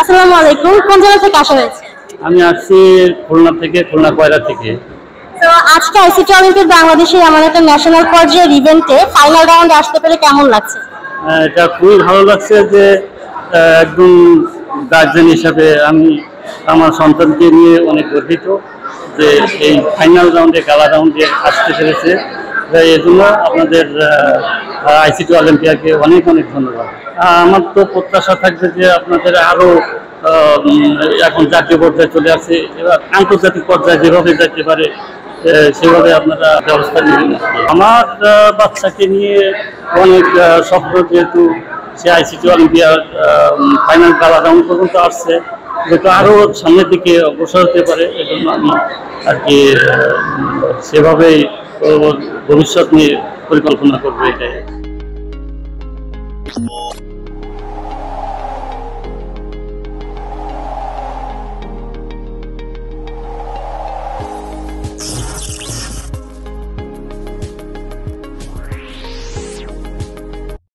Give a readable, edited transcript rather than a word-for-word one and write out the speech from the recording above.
আসসালামু আলাইকুম, কোন জায়গা থেকে আসা হয়েছে? আমি আসছি খুলনা থেকে, খুলনা কয়রা থেকে। তো আজকে আইসিটি অলিম্পিক বাংলাদেশের এমন একটা ন্যাশনাল পর্যায়ের ইভেন্টে ফাইনাল রাউন্ডে আসতে পেরে কেমন লাগছে? এটা খুবই ভালো লাগছে যে একজন গার্জেন হিসাবে আমি আমার সন্তানকে নিয়ে অনেক গর্বিত যে এই ফাইনাল রাউন্ডে, গালা রাউন্ডে আসতে পেরেছে। এই জন্য আপনাদের আইসিটি অলিম্পিয়াকে অনেক অনেক ধন্যবাদ। আমার তো প্রত্যাশা থাকবে যে আপনাদের আরও এখন জাতীয় পর্যায়ে চলে আসে, এবার আন্তর্জাতিক পর্যায়ে যেভাবে যেতে পারে সেভাবে আপনারা ব্যবস্থা নেবেন। আমার বাচ্চাকে নিয়ে অনেক স্বপ্ন, যেহেতু সে আইসিটি অলিম্পিয়ার ফাইনাল গালা রাউন্ড পর্যন্ত আসছে, যেহেতু আরও সামনের দিকে অগ্রসর হতে পারে, এজন্য আমি আর কি সেভাবেই ভবিষ্যৎ নিয়ে পরিকল্পনা করবো এটাই।